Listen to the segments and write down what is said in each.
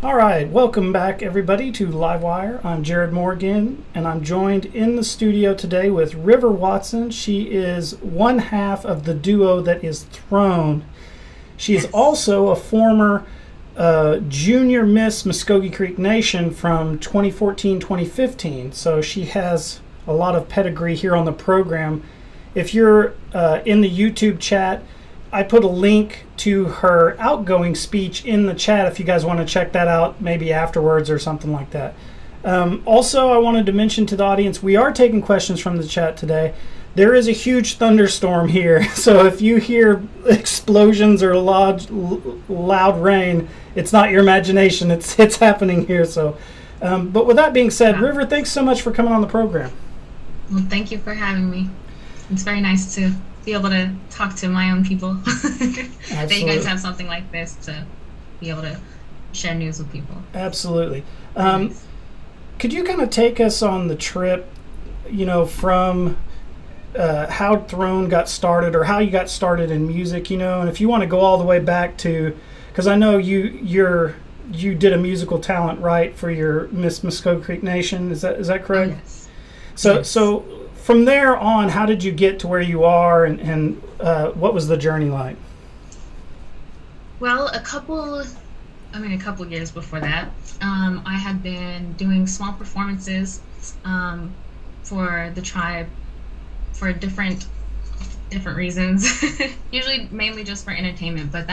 All right, welcome back everybody to Livewire. I'm Jared Morgan, and I'm joined in the studio today with River Watson. She is one half of the duo that is Throne. She is also a former junior Miss Mvskoke Creek Nation from 2014-2015, so she has a lot of pedigree here on the program. If you're in the YouTube chat, I put a link to her outgoing speech in the chat if you guys want to check that out maybe afterwards or something like that. Also, I wanted to mention to the audience, we are taking questions from the chat today. There is a huge thunderstorm here, so if you hear explosions or loud rain, it's not your imagination, it's happening here. So, but with that being said, River, thanks so much for coming on the program. Well, thank you for having me. It's very nice to be able to talk to my own people. That you guys have something like this to be able to share news with people. Absolutely. Nice. Could you kind of take us on the trip, from how Throne got started or how you got started in music, and if you want to go all the way back to, because I know you did a musical talent, right, for your Miss Mvskoke Creek Nation. Is that correct? Oh, yes. So from there on, how did you get to where you are, and what was the journey like? Well, a couple years before that, I had been doing small performances for the tribe for different reasons, usually mainly just for entertainment. But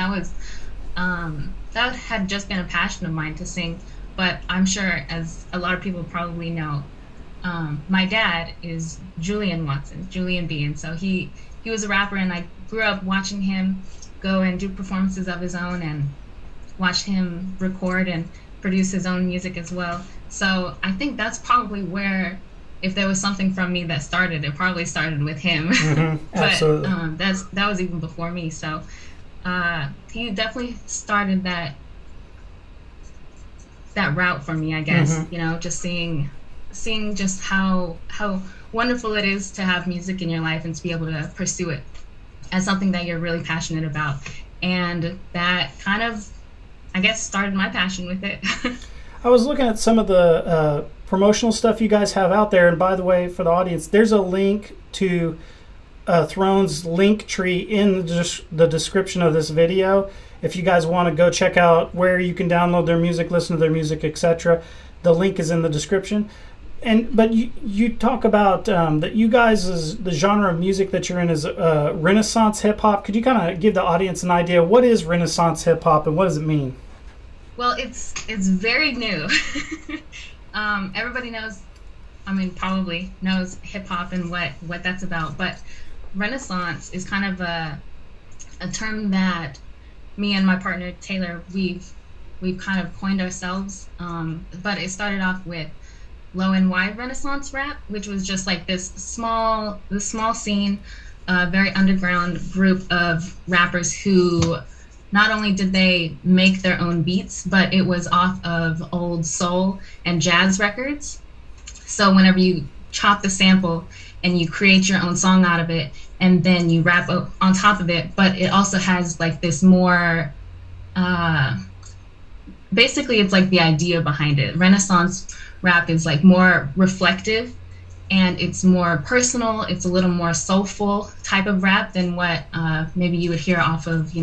that had just been a passion of mine to sing. But I'm sure, as a lot of people probably know, my dad is Julian B, and so he was a rapper, and I grew up watching him go and do performances of his own and watch him record and produce his own music as well. So I think that's probably where, if there was something from me that started, it probably started with him. Mm-hmm. But Absolutely. that was even before me. So he definitely started that route for me, I guess. Mm-hmm. Just seeing just how wonderful it is to have music in your life and to be able to pursue it as something that you're really passionate about. And that kind of, I guess, started my passion with it. I was looking at some of the promotional stuff you guys have out there, and by the way, for the audience, there's a link to Throne's link tree in the description of this video. If you guys want to go check out where you can download their music, listen to their music, etc., the link is in the description. But you talk about that you guys, the genre of music that you're in is Renaissance hip hop. Could you kind of give the audience an idea, what is Renaissance hip hop and what does it mean? Well, it's very new. Everybody knows, probably knows hip hop and what that's about. But Renaissance is kind of a term that me and my partner Taylor we've kind of coined ourselves. But it started off with low and wide Renaissance rap, which was just like this small scene, very underground group of rappers who not only did they make their own beats, but it was off of old soul and jazz records. So whenever you chop the sample and you create your own song out of it, and then you rap on top of it, but it also has like this more, basically it's like the idea behind it. Renaissance rap is like more reflective, and it's more personal. It's a little more soulful type of rap than what maybe you would hear off of,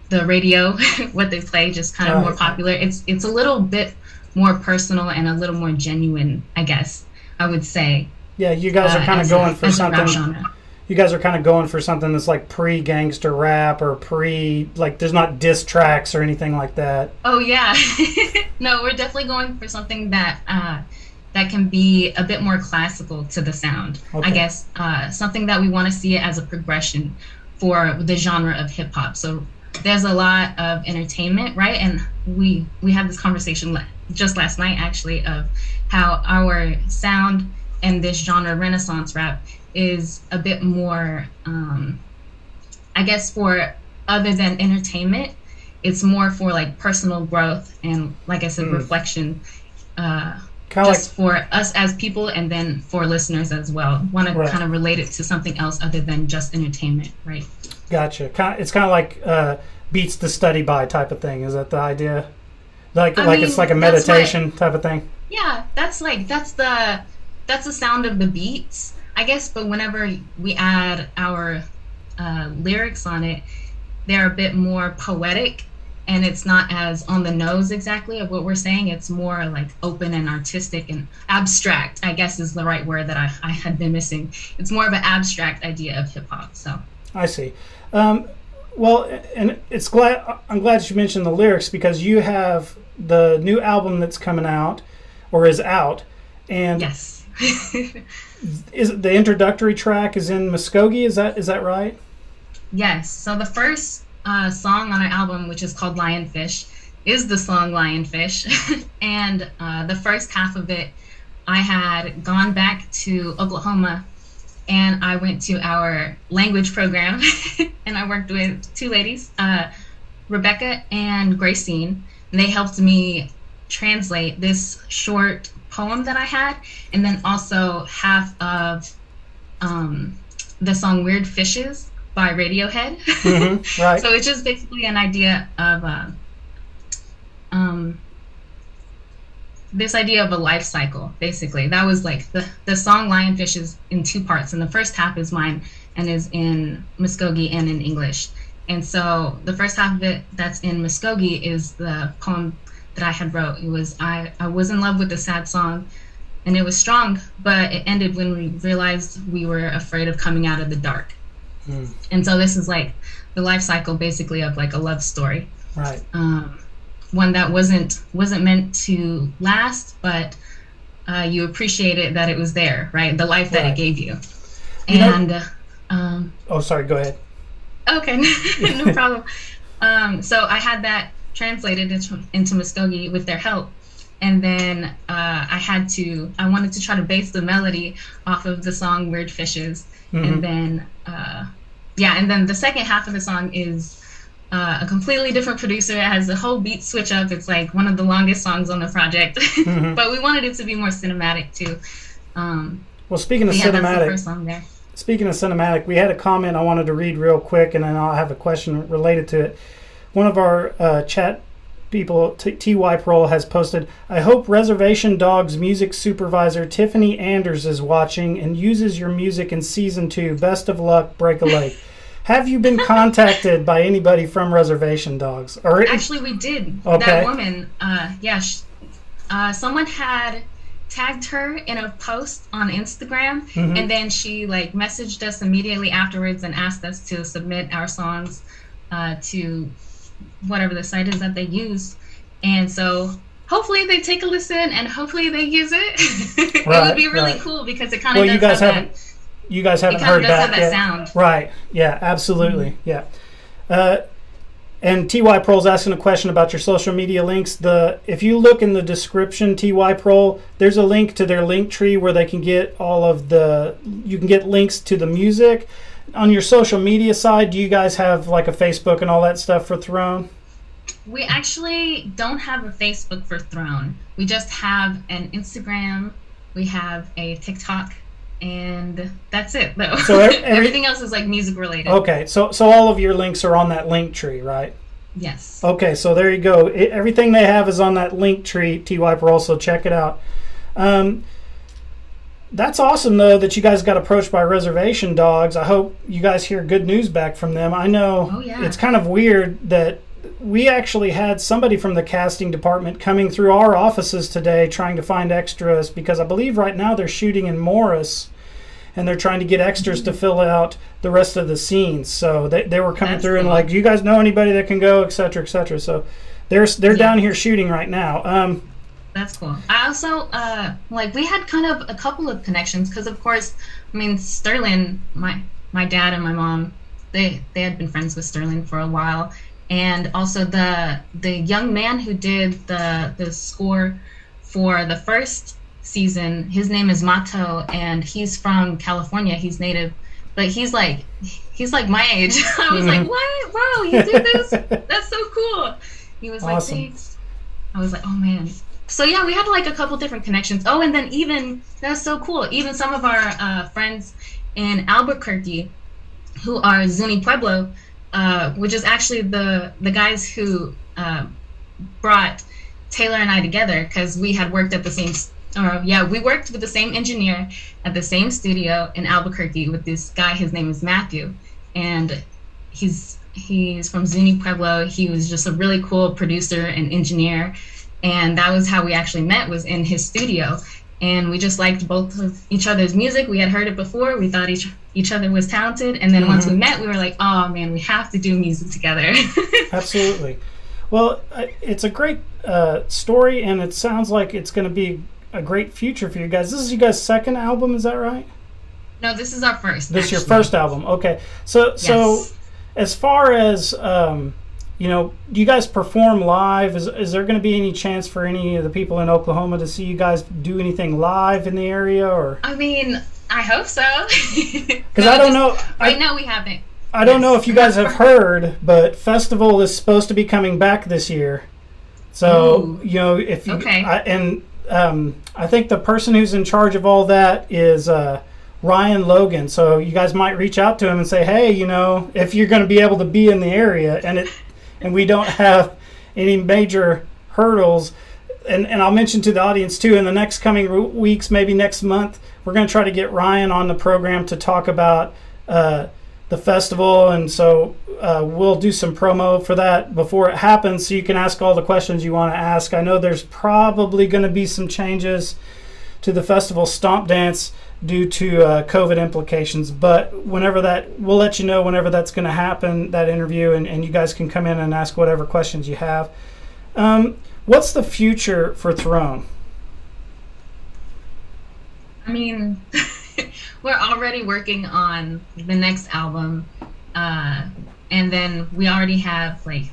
the radio, what they play, just kind of more popular. It's a little bit more personal and a little more genuine, I guess I would say. Yeah, you guys are kind of going for something. You guys are kind of going for something that's like pre-gangster rap or like there's not diss tracks or anything like that. Oh yeah, no, we're definitely going for something that can be a bit more classical to the sound. Okay. I guess something that we want to see it as a progression for the genre of hip hop. So there's a lot of entertainment, right? And we had this conversation just last night, actually, of how our sound and this genre, Renaissance rap, is a bit more, I guess, for other than entertainment, it's more for like personal growth and, like I said, reflection, just for us as people and then for listeners as well. Want to kind of relate it to something else other than just entertainment, right? Gotcha. It's kind of like beats to study by type of thing. Is that the idea? Like it's like a meditation type of thing. Yeah, that's the sound of the beats, I guess. But whenever we add our lyrics on it, they're a bit more poetic, and it's not as on the nose exactly of what we're saying. It's more like open and artistic and abstract, I guess is the right word that I had been missing. It's more of an abstract idea of hip hop. So I see. Well, and I'm glad that you mentioned the lyrics, because you have the new album that's coming out or is out, and yes. Is the introductory track is in Mvskoke? Is that right? Yes. So the first song on our album, which is called Lionfish, is the song Lionfish. And the first half of it, I had gone back to Oklahoma, and I went to our language program, and I worked with two ladies, Rebecca and Gracine. And they helped me translate this short poem that I had, and then also half of the song Weird Fishes by Radiohead. Mm-hmm, right. So it's just basically an idea of this idea of a life cycle, basically. That was like the song Lionfish is in two parts, and the first half is mine and is in Mvskoke and in English. And so the first half of it that's in Mvskoke is the poem that I had wrote. It was I was in love with a sad song, and it was strong, but it ended when we realized we were afraid of coming out of the dark. And so this is like the life cycle basically of like a love story. Right. One that wasn't meant to last, but you appreciated that it was there, right? The life that it gave you. And oh, sorry, go ahead. Okay, no problem. So I had that translated into Mvskoke with their help, and then I wanted to try to base the melody off of the song Weird Fishes. And then and then the second half of the song is a completely different producer. It has a whole beat switch up. It's like one of the longest songs on the project. But we wanted it to be more cinematic too. Well, speaking of cinematic, that's the first song there. Speaking of cinematic, we had a comment I wanted to read real quick, and then I'll have a question related to it. One of our chat people, T.Y. Pearl, has posted, I hope Reservation Dogs music supervisor Tiffany Anders is watching and uses your music in season 2. Best of luck, Break a Leg. Have you been contacted by anybody from Reservation Dogs? Or actually, we did. Okay. That woman, someone had tagged her in a post on Instagram, and then she like messaged us immediately afterwards and asked us to submit our songs to whatever the site is that they use. And so hopefully they take a listen and hopefully they use it. Right, it would be really cool, because it kind of you guys haven't heard back yet. Sound. Right. Yeah, absolutely. Yeah. And T.Y. Pearl's asking a question about your social media links. If you look in the description, T.Y. Pearl, there's a link to their link tree where they can get you can get links to the music. On your social media side, do you guys have like a Facebook and all that stuff for Throne? We actually don't have a Facebook for Throne. We just have an Instagram. We have a TikTok. And that's it, though. So everything else is like music related. Okay, so all of your links are on that link tree, right? Yes. Okay, so there you go. Everything they have is on that link tree, T.Y. Pearl, so check it out. That's awesome, though, that you guys got approached by Reservation Dogs. I hope you guys hear good news back from them. I know It's kind of weird that we actually had somebody from the casting department coming through our offices today trying to find extras, because I believe right now they're shooting in Morris and they're trying to get extras to fill out the rest of the scenes. So they were coming through and like, do you guys know anybody that can go, et cetera, et cetera. So they're down here shooting right now. That's cool. I also we had kind of a couple of connections, because of course, I mean, Sterling, my dad and my mom, they had been friends with Sterling for a while. And also the young man who did the score for the first season, his name is Mato, and he's from California. He's native, but he's like my age. I was like, what? Wow, you did this? That's so cool. He was awesome. Like, thanks. I was like, oh man. So yeah, we had like a couple different connections. Oh, and then even, that's so cool, even some of our friends in Albuquerque who are Zuni Pueblo, which is actually the guys who brought Taylor and I together because we had worked at the same, we worked with the same engineer at the same studio in Albuquerque with this guy. His name is Matthew, and he's from Zuni Pueblo. He was just a really cool producer and engineer, and that was how we actually met, was in his studio. And we just liked both of each other's music. We had heard it before. We thought each other was talented. And then once we met, we were like, oh, man, we have to do music together. Absolutely. Well, it's a great story, and it sounds like it's going to be a great future for you guys. This is you guys' second album, is that right? No, this is our first. This is your first album. Okay. So as far as do you guys perform live? Is there going to be any chance for any of the people in Oklahoma to see you guys do anything live in the area? Or I mean, I hope so. Because I don't know. Right now we haven't. I don't know if you guys have heard, but Festival is supposed to be coming back this year. So, if you... Okay. I think the person who's in charge of all that is Ryan Logan. So you guys might reach out to him and say, hey, if you're going to be able to be in the area and we don't have any major hurdles. And I'll mention to the audience, too, in the next coming weeks, maybe next month, we're going to try to get Ryan on the program to talk about the festival. And so we'll do some promo for that before it happens, so you can ask all the questions you want to ask. I know there's probably going to be some changes to the festival Stomp Dance due to COVID implications, but we'll let you know whenever that's going to happen, that interview, and you guys can come in and ask whatever questions you have. What's the future for Throne? I mean, we're already working on the next album, and then we already have like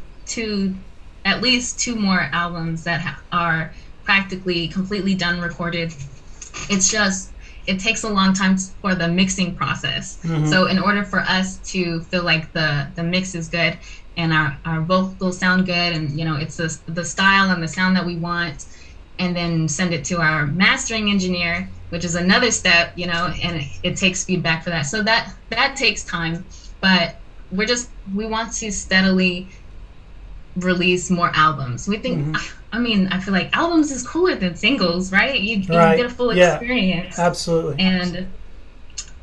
at least two more albums that are practically completely done recorded. It's just, it takes a long time for the mixing process. Mm-hmm. So in order for us to feel like the mix is good and our vocals sound good, and it's the style and the sound that we want, and then send it to our mastering engineer, which is another step, and it takes feedback for that. So that takes time, but we want to steadily release more albums. We think, I feel like albums is cooler than singles, right? You get a full experience. Absolutely. And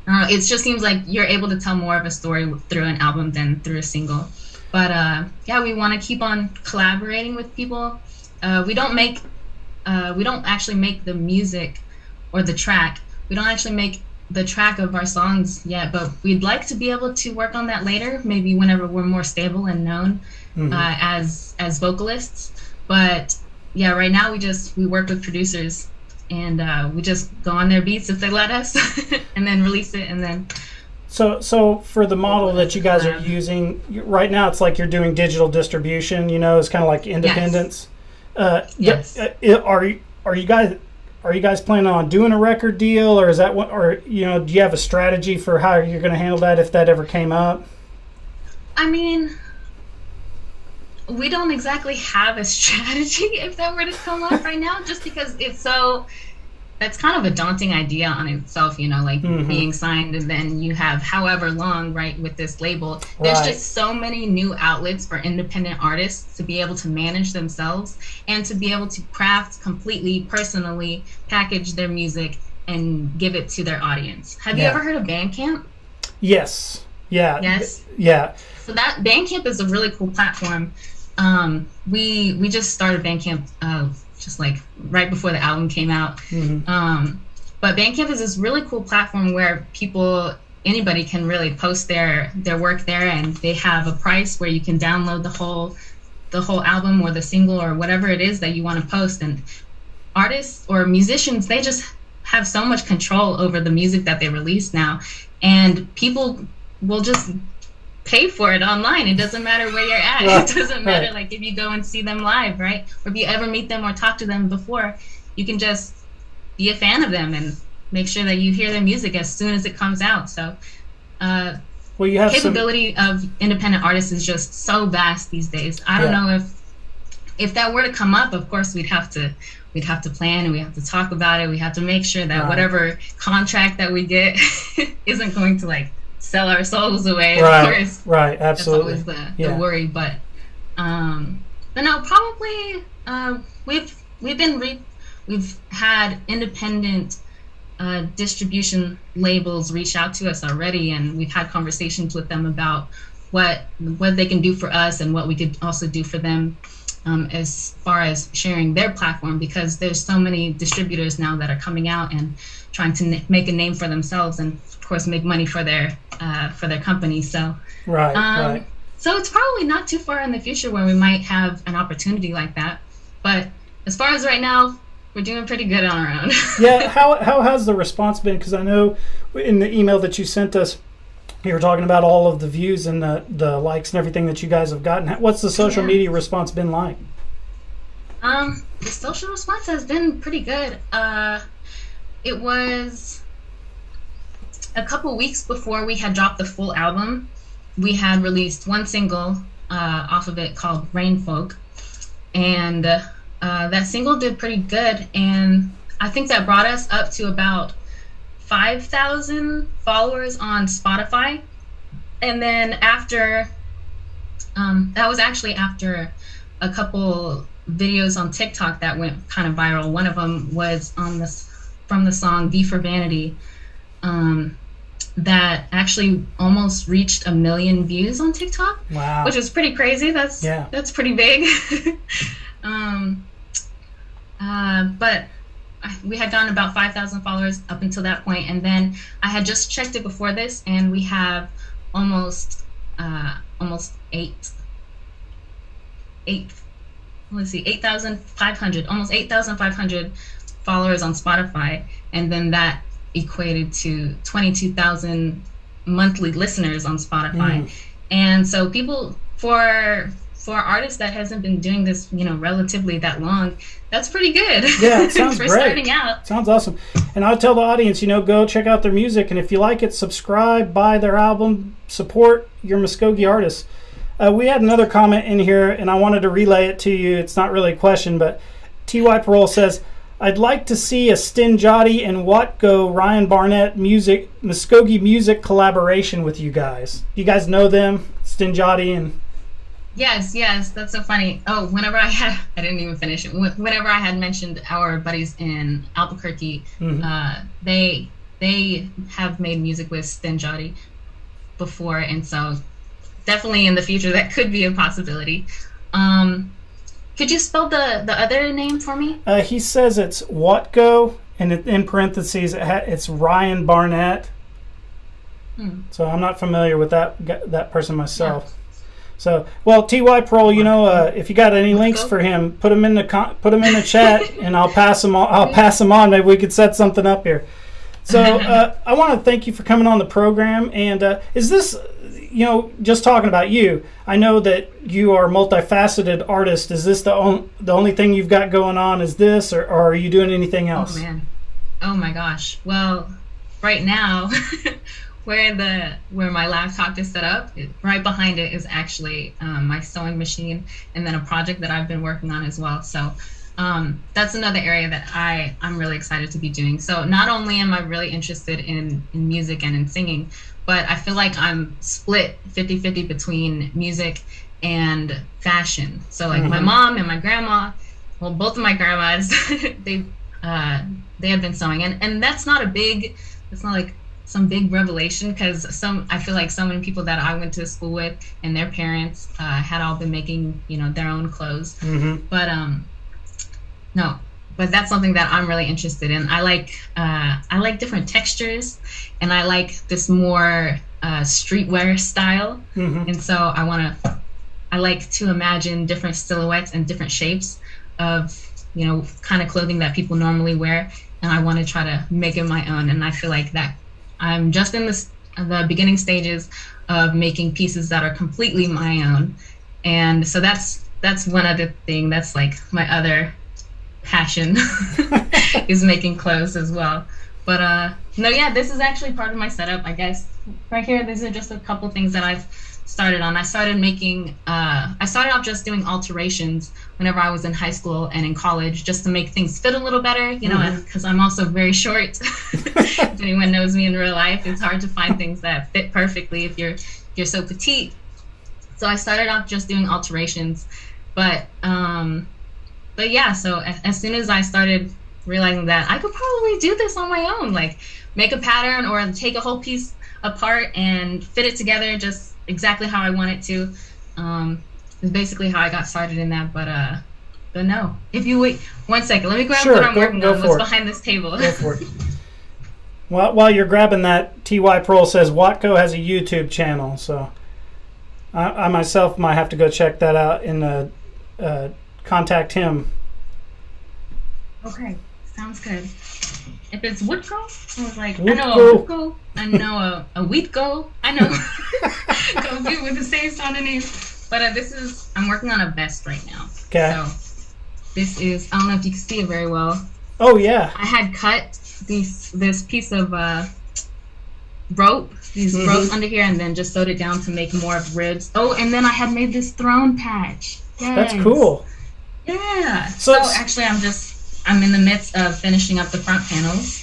it just seems like you're able to tell more of a story through an album than through a single. But we want to keep on collaborating with people. We don't actually make the music or the track. We don't actually make the track of our songs yet, but we'd like to be able to work on that later, maybe whenever we're more stable and known as vocalists. But yeah, right now we work with producers, and we just go on their beats if they let us, and then release it, and then. So for the model that you guys are using right now, it's like you're doing digital distribution. It's kind of like independence. Yes. Are you guys planning on doing a record deal, or is that what? Or do you have a strategy for how you're going to handle that if that ever came up? I mean, we don't exactly have a strategy if that were to come up right now, just because that's kind of a daunting idea on itself, being signed, and then you have however long, right, with this label. There's just so many new outlets for independent artists to be able to manage themselves and to be able to craft completely, personally, package their music and give it to their audience. Have you ever heard of Bandcamp? Yes. Yeah. Yes? Yeah. So that Bandcamp is a really cool platform. We just started Bandcamp just like right before the album came out. But Bandcamp is this really cool platform where anybody can really post their work there, and they have a price where you can download the whole album or the single or whatever it is that you want to post. And artists or musicians, they just have so much control over the music that they release now, and people will just pay for it online. It doesn't matter where you're at. It doesn't matter like if you go and see them live, right? Or if you ever meet them or talk to them before, you can just be a fan of them and make sure that you hear their music as soon as it comes out. So you have capability of independent artists is just so vast these days. I don't know if that were to come up, of course we'd have to plan, and we have to talk about it. We have to make sure that whatever contract that we get isn't going to like sell our souls away. Of course. Right, absolutely. That's always the worry. But no, We've had independent distribution labels reach out to us already, and we've had conversations with them about what they can do for us and what we could also do for them, as far as sharing their platform, because there's so many distributors now that are coming out and trying to make a name for themselves and of course make money for their company. So right. So it's probably not too far in the future where we might have an opportunity like that. But as far as right now, we're doing pretty good on our own. Yeah, how has the response been? Because I know in the email that you sent us, you were talking about all of the views and the likes and everything that you guys have gotten. What's the social media response been like? The social response has been pretty good. It was a couple weeks before we had dropped the full album. We had released one single off of it called Rainfolk, and that single did pretty good, and I think that brought us up to about 5,000 followers on Spotify. And then after that was actually after a couple videos on TikTok that went kind of viral. One of them was from the song "V for Vanity," that actually almost reached 1 million views on TikTok. Wow. Which is pretty crazy. That's pretty big. But we had gotten about 5,000 followers up until that point, and then I had just checked it before this, and we have almost 8,500, almost 8,500 followers on Spotify, and then that equated to 22,000 monthly listeners on Spotify. And so people, for artists that hasn't been doing this, relatively that long, that's pretty good. Yeah, it sounds for great. Starting out. Sounds awesome. And I'll tell the audience, go check out their music, and if you like it, subscribe, buy their album, support your Mvskoke artists. We had another comment in here, and I wanted to relay it to you. It's not really a question, but T.Y. Parole says, I'd like to see a Stinjati and Watgo Ryan Barnett Mvskoke music collaboration with you guys. You guys know them, Stinjati and... Yes, that's so funny. Oh, I didn't even finish it. Whenever I had mentioned our buddies in Albuquerque, they have made music with Stinjati before, and so definitely in the future that could be a possibility. Could you spell the other name for me? He says it's Watgo, and in parentheses it's Ryan Barnett. So I'm not familiar with that person myself. Yeah. So, well, T.Y. Parole, if you got any links for him, put them in the chat, and I'll pass them on. Maybe we could set something up here. So, I want to thank you for coming on the program. And is this, just talking about you, I know that you are a multifaceted artist. Is this the only thing you've got going on? Is this, or are you doing anything else? Oh man, oh my gosh. Well, right now. Where my laptop is set up, right behind it is actually my sewing machine, and then a project that I've been working on as well. So that's another area that I'm really excited to be doing. So not only am I really interested in music and in singing, but I feel like I'm split 50-50 between music and fashion. So like my mom and my grandma, well, both of my grandmas, they have been sewing, and that's not like some big revelation, because I feel like so many people that I went to school with and their parents had all been making their own clothes. But but that's something that I'm really interested in. I like different textures, and I like this more streetwear style. And so I like to imagine different silhouettes and different shapes of kind of clothing that people normally wear, and I want to try to make it my own. And I feel like that I'm just in the beginning stages of making pieces that are completely my own. And so that's one other thing. That's like my other passion is making clothes as well. But this is actually part of my setup, I guess. Right here, these are just a couple things that I've started on. I started off just doing alterations whenever I was in high school and in college, just to make things fit a little better, because I'm also very short. If anyone knows me in real life, it's hard to find things that fit perfectly if you're so petite. So I started off just doing alterations, but but yeah, so as soon as I started realizing that I could probably do this on my own, like make a pattern or take a whole piece apart and fit it together just exactly how I want it to. Is basically how I got started in that. But no. If you wait 1 second, let me grab what I'm working on. What's behind this table? Go for it. While you're grabbing that, Ty Pearl says Watco has a YouTube channel, so I myself might have to go check that out and contact him. Okay, sounds good. If it's Woodco, I was like, Woodco. I know a Woodco, I know a Wheatco, I know go with the same sounding name. But I'm working on a vest right now. Okay. So this is, I don't know if you can see it very well. Oh yeah. I had cut this piece of rope, these ropes under here, and then just sewed it down to make more of ribs. Oh, and then I had made this throne patch. Yes. That's cool. Yeah. So actually, I'm in the midst of finishing up the front panels.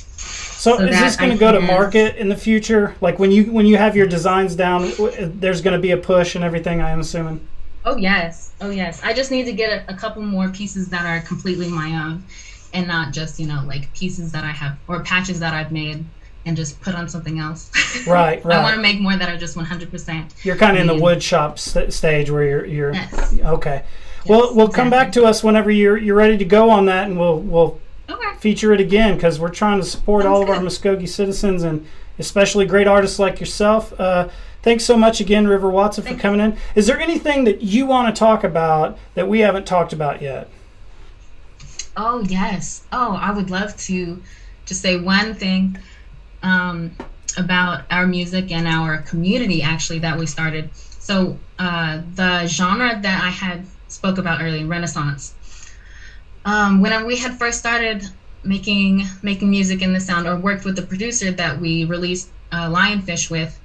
So is this going to go to market in the future? Like when you have your designs down, there's going to be a push and everything, I'm assuming? Oh, yes. Oh, yes. I just need to get a couple more pieces that are completely my own and not just, like pieces that I have or patches that I've made and just put on something else. Right. I want to make more that are just 100%. You're kind of in the wood shop stage where you're yes. Okay. Yes, well, we'll come back to us whenever you're ready to go on that, and we'll feature it again, because we're trying to support all of our Mvskoke citizens, and especially great artists like yourself. Thanks so much again, River Watson, for coming in. Is there anything that you want to talk about that we haven't talked about yet? Oh, yes. Oh, I would love to just say one thing about our music and our community, actually, that we started. So the genre that I had spoke about earlier, Renaissance. When we had first started making music in the sound, or worked with the producer that we released Lionfish with,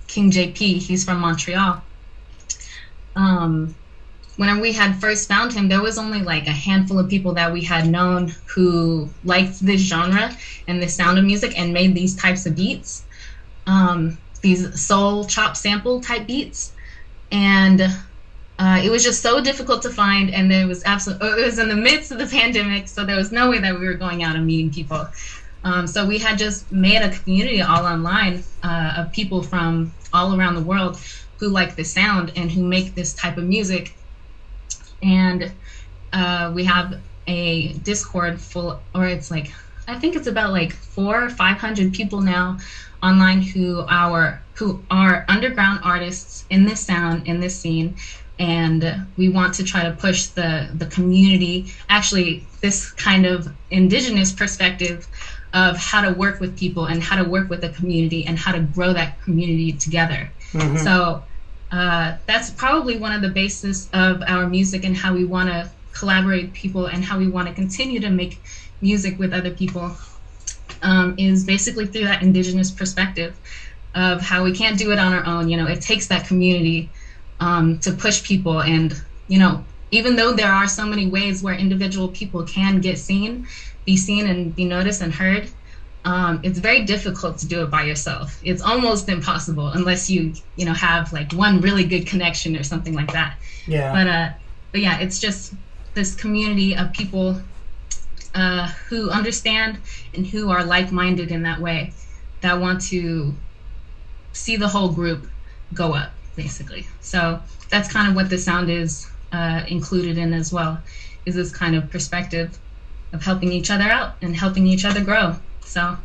King JP, he's from Montreal. When we had first found him, there was only like a handful of people that we had known who liked this genre and this sound of music and made these types of beats, these soul chop sample type beats. And it was just so difficult to find, and it was in the midst of the pandemic, so there was no way that we were going out and meeting people. So we had just made a community all online of people from all around the world who like this sound and who make this type of music. And we have a Discord full, or it's like, I think it's about like 400 or 500 people now online who are underground artists in this sound, in this scene. And we want to try to push the community, actually this kind of indigenous perspective of how to work with people and how to work with the community and how to grow that community together. Mm-hmm. So that's probably one of the bases of our music and how we want to collaborate with people and how we want to continue to make music with other people, is basically through that indigenous perspective of how we can't do it on our own. It takes that community to push people. And, even though there are so many ways where individual people can be seen and be noticed and heard, it's very difficult to do it by yourself. It's almost impossible unless you have like one really good connection or something like that. Yeah. But yeah, it's just this community of people who understand and who are like-minded in that way, that want to see the whole group go up, basically. So that's kind of what the sound is included in as well, is this kind of perspective of helping each other out and helping each other grow. So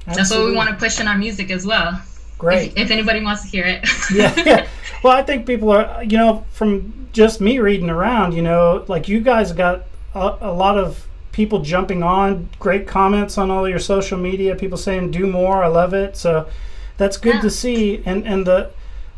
Absolutely. That's what we want to push in our music as well. Great. If anybody wants to hear it. Yeah. Well, I think people are, from just me reading around, like you guys got a lot of people jumping on, great comments on all your social media, people saying do more, I love it. So that's good to see. And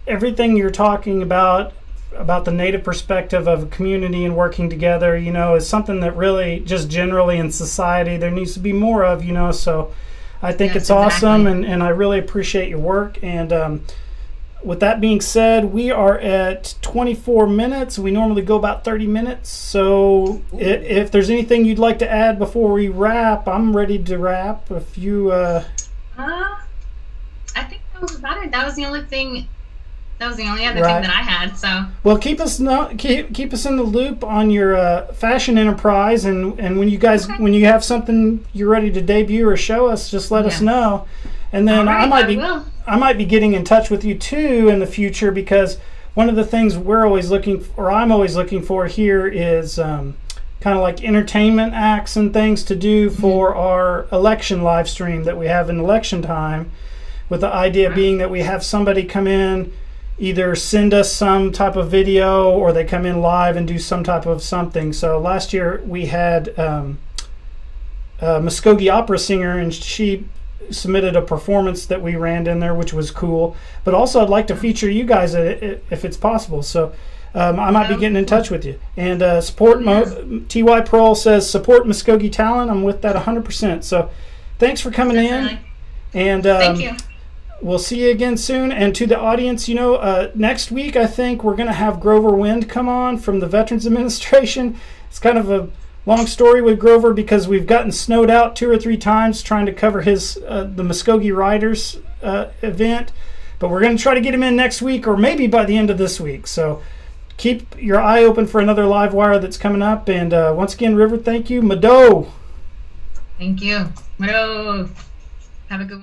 everything you're talking about the native perspective of a community and working together, is something that really just generally in society there needs to be more of, so I think it's awesome, and I really appreciate your work. And with that being said, we are at 24 minutes. We normally go about 30 minutes. So if there's anything you'd like to add before we wrap, I'm ready to wrap. If you... I think that was about it. That was the only thing That was the only other thing that I had. So well, keep us in the loop on your fashion enterprise, and when you guys when you have something you're ready to debut or show us, just let us know. And then I might be getting in touch with you too in the future, because one of the things I'm always looking for here is kind of like entertainment acts and things to do for our election live stream that we have in election time, with the idea being that we have somebody come in, either send us some type of video or they come in live and do some type of something. So last year we had a Mvskoke opera singer, and she submitted a performance that we ran in there, which was cool. But also I'd like to feature you guys if it's possible. So I might be getting in touch with you. And Ty Pearl says support Mvskoke talent. I'm with that 100%. So thanks for coming in. And thank you. We'll see you again soon. And to the audience, next week I think we're going to have Grover Wind come on from the Veterans Administration. It's kind of a long story with Grover, because we've gotten snowed out 2 or 3 times trying to cover his the Mvskoke Riders event. But we're going to try to get him in next week, or maybe by the end of this week. So keep your eye open for another live wire that's coming up. And once again, River, thank you. Mado. Thank you. Mado. Have a good one.